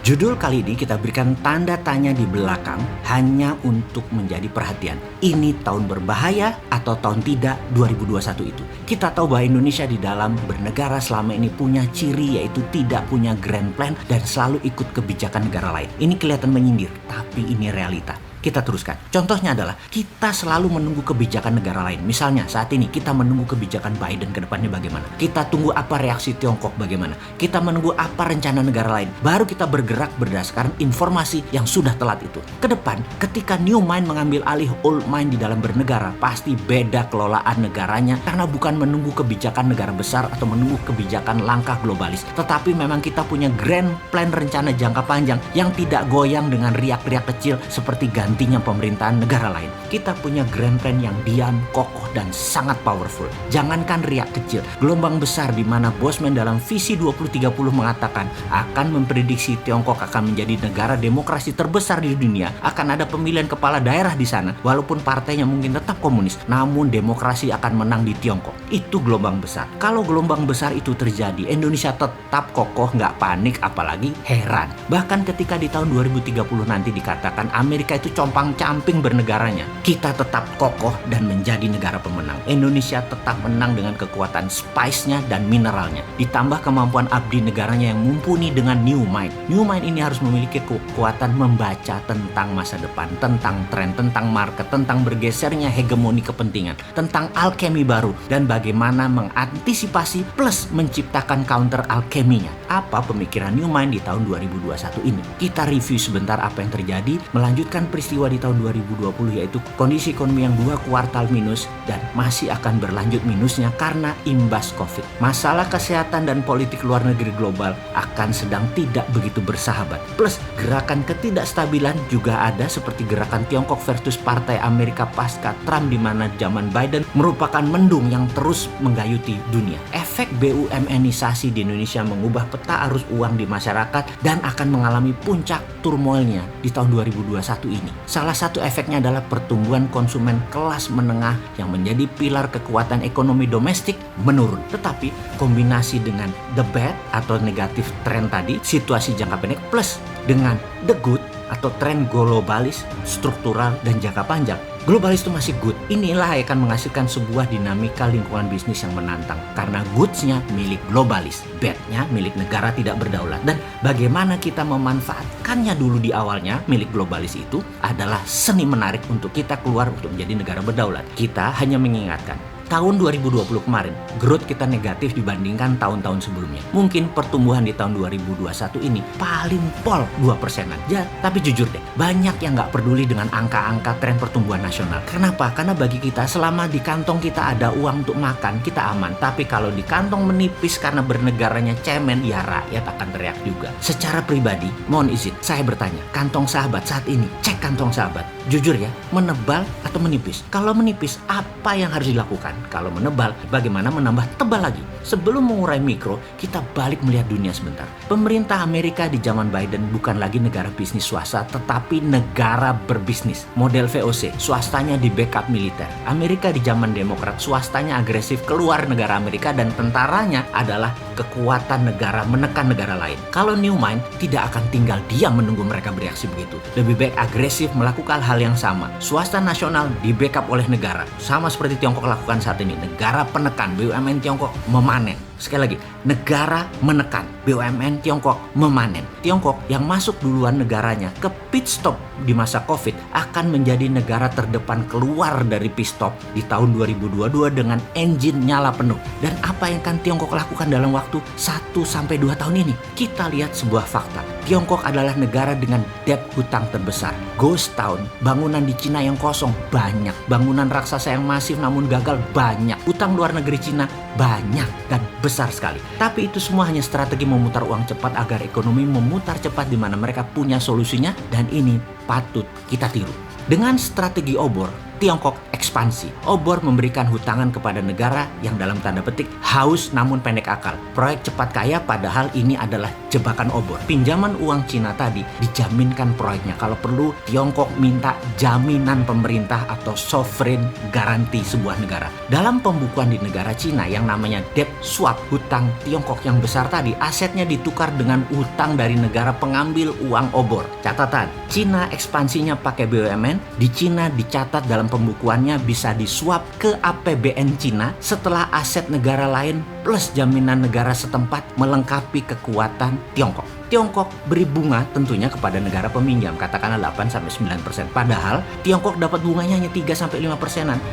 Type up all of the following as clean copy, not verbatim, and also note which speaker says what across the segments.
Speaker 1: Judul kali ini kita berikan tanda tanya di belakang hanya untuk menjadi perhatian. Ini tahun berbahaya atau tahun tidak 2021 itu. Kita tahu bahwa Indonesia di dalam bernegara selama ini punya ciri yaitu tidak punya grand plan dan selalu ikut kebijakan negara lain. Ini kelihatan menyindir, tapi ini realita. Kita teruskan. Contohnya adalah kita selalu menunggu kebijakan negara lain. Misalnya saat ini kita menunggu kebijakan Biden ke depannya bagaimana. Kita tunggu apa reaksi Tiongkok bagaimana. Kita menunggu apa rencana negara lain. Baru kita bergerak berdasarkan informasi yang sudah telat itu. Ke depan ketika new mind mengambil alih old mind di dalam bernegara, pasti beda kelolaan negaranya karena bukan menunggu kebijakan negara besar atau menunggu kebijakan langkah globalis. Tetapi memang kita punya grand plan rencana jangka panjang yang tidak goyang dengan riak-riak kecil seperti gantinya pemerintahan negara lain. Kita punya grand plan yang diam, kokoh, dan sangat powerful. Jangankan riak kecil, gelombang besar di mana Bosman dalam visi 2030 mengatakan akan memprediksi Tiongkok akan menjadi negara demokrasi terbesar di dunia, akan ada pemilihan kepala daerah di sana, walaupun partainya mungkin tetap komunis, namun demokrasi akan menang di Tiongkok. Itu gelombang besar. Kalau gelombang besar itu terjadi, Indonesia tetap kokoh, nggak panik, apalagi heran. Bahkan ketika di tahun 2030 nanti dikatakan Amerika itu compang-camping bernegaranya, kita tetap kokoh dan menjadi negara pemenang. Indonesia tetap menang dengan kekuatan spice-nya dan mineralnya, ditambah kemampuan abdi negaranya yang mumpuni dengan new mind. New mind ini harus memiliki kekuatan membaca tentang masa depan, tentang tren, tentang market, tentang bergesernya hegemoni kepentingan, tentang alkemi baru, dan bagaimana mengantisipasi plus menciptakan counter alkeminya. Apa pemikiran new mind di tahun 2021 ini? Kita review sebentar apa yang terjadi, melanjutkan peristiwa di tahun 2020 yaitu kondisi ekonomi yang 2 kuartal minus dan masih akan berlanjut minusnya karena imbas COVID. Masalah kesehatan dan politik luar negeri global akan sedang tidak begitu bersahabat. Plus gerakan ketidakstabilan juga ada seperti gerakan Tiongkok versus Partai Amerika pasca Trump di mana zaman Biden merupakan mendung yang terus menggayuti dunia. Efek BUMN-isasi di Indonesia mengubah peta arus uang di masyarakat dan akan mengalami puncak turmoilnya di tahun 2021 ini. Salah satu efeknya adalah pertumbuhan konsumen kelas menengah yang menjadi pilar kekuatan ekonomi domestik menurun. Tetapi kombinasi dengan the bad atau negatif tren tadi, situasi jangka pendek plus dengan the good atau tren globalis, struktural, dan jangka panjang. Globalis itu masih good. Inilah yang akan menghasilkan sebuah dinamika lingkungan bisnis yang menantang. Karena goods-nya milik globalis, bad-nya milik negara tidak berdaulat. Dan bagaimana kita memanfaatkannya dulu di awalnya milik globalis itu adalah seni menarik untuk kita keluar untuk menjadi negara berdaulat. Kita hanya mengingatkan, tahun 2020 kemarin, growth kita negatif dibandingkan tahun-tahun sebelumnya. Mungkin pertumbuhan di tahun 2021 ini paling pol 2%-an. Ya, tapi jujur deh, banyak yang nggak peduli dengan angka-angka tren pertumbuhan nasional. Kenapa? Karena bagi kita, selama di kantong kita ada uang untuk makan, kita aman. Tapi kalau di kantong menipis karena bernegaranya cemen, ya rakyat akan teriak juga. Secara pribadi, mohon izin, saya bertanya, kantong sahabat saat ini, cek kantong sahabat. Jujur ya, menebal atau menipis? Kalau menipis, apa yang harus dilakukan? Kalau menebal, bagaimana menambah tebal lagi? Sebelum mengurai mikro, kita balik melihat dunia sebentar. Pemerintah Amerika di zaman Biden bukan lagi negara bisnis swasta, tetapi negara berbisnis. Model VOC, swastanya di backup militer. Amerika di zaman Demokrat, swastanya agresif keluar negara Amerika dan tentaranya adalah kekuatan negara menekan negara lain. Kalau new mind tidak akan tinggal diam menunggu mereka bereaksi begitu. Lebih baik agresif melakukan hal yang sama. Swasta nasional di backup oleh negara. Sama seperti Tiongkok lakukan saat ini. Negara penekan, BUMN Tiongkok memanen. Sekali lagi, negara menekan, BUMN Tiongkok memanen. Tiongkok yang masuk duluan negaranya ke pit stop di masa COVID akan menjadi negara terdepan keluar dari pit stop di tahun 2022 dengan engine nyala penuh. Dan apa yang akan Tiongkok lakukan dalam waktu 1-2 tahun ini? Kita lihat sebuah fakta. Tiongkok adalah negara dengan debt hutang terbesar. Ghost town, bangunan di Cina yang kosong banyak. Bangunan raksasa yang masif namun gagal banyak. Utang luar negeri Cina banyak dan besar sekali. Tapi itu semua hanya strategi memutar uang cepat agar ekonomi memutar cepat di mana mereka punya solusinya dan ini patut kita tiru. Dengan strategi obor, Tiongkok ekspansi. Obor memberikan hutangan kepada negara yang dalam tanda petik haus namun pendek akal. Proyek cepat kaya padahal ini adalah jebakan obor. Pinjaman uang Cina tadi dijaminkan proyeknya. Kalau perlu Tiongkok minta jaminan pemerintah atau sovereign garanti sebuah negara. Dalam pembukuan di negara Cina yang namanya debt swap, hutang Tiongkok yang besar tadi, asetnya ditukar dengan utang dari negara pengambil uang obor. Catatan, Cina ekspansinya pakai BUMN, di Cina dicatat dalam pembukuannya bisa disuap ke APBN Cina setelah aset negara lain plus jaminan negara setempat melengkapi kekuatan Tiongkok. Tiongkok beri bunga tentunya kepada negara peminjam, katakanlah 8-9%. Padahal Tiongkok dapat bunganya hanya 3-5%.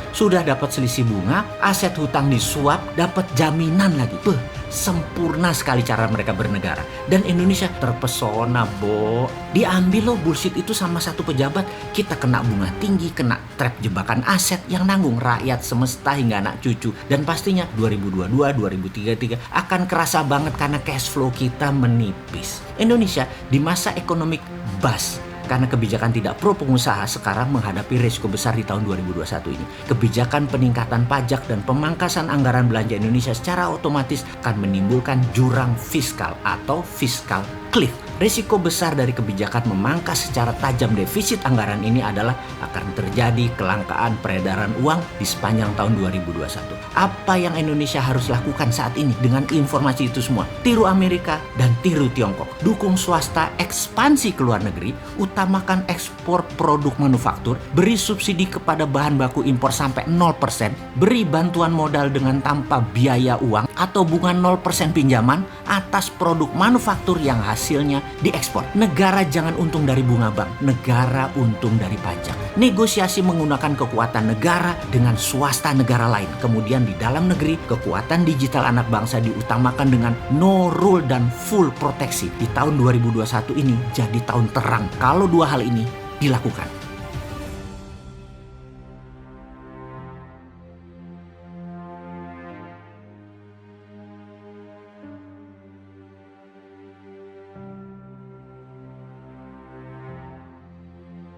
Speaker 1: Sudah dapat selisih bunga, aset hutang disuap, dapat jaminan lagi. Sempurna sekali cara mereka bernegara. Dan Indonesia terpesona, Bo. Diambil loh bullshit itu sama satu pejabat. Kita kena bunga tinggi, kena trap jebakan aset yang nanggung rakyat semesta hingga anak cucu. Dan pastinya 2022-2033 akan kerasa banget karena cash flow kita menipis. Indonesia di masa ekonomi bust karena kebijakan tidak pro pengusaha sekarang menghadapi risiko besar di tahun 2021 ini. Kebijakan peningkatan pajak dan pemangkasan anggaran belanja Indonesia secara otomatis akan menimbulkan jurang fiskal atau fiscal cliff. Risiko besar dari kebijakan memangkas secara tajam defisit anggaran ini adalah akan terjadi kelangkaan peredaran uang di sepanjang tahun 2021. Apa yang Indonesia harus lakukan saat ini dengan informasi itu semua? Tiru Amerika dan tiru Tiongkok. Dukung swasta ekspansi ke luar negeri, utamakan ekspor produk manufaktur, beri subsidi kepada bahan baku impor sampai 0%, beri bantuan modal dengan tanpa biaya uang atau bunga 0% pinjaman atas produk manufaktur yang hasilnya diekspor. Negara jangan untung dari bunga bank, negara untung dari pajak. Negosiasi menggunakan kekuatan negara dengan swasta negara lain. Kemudian di dalam negeri, kekuatan digital anak bangsa diutamakan dengan no rule dan full proteksi. Di tahun 2021 ini jadi tahun terang kalau dua hal ini dilakukan.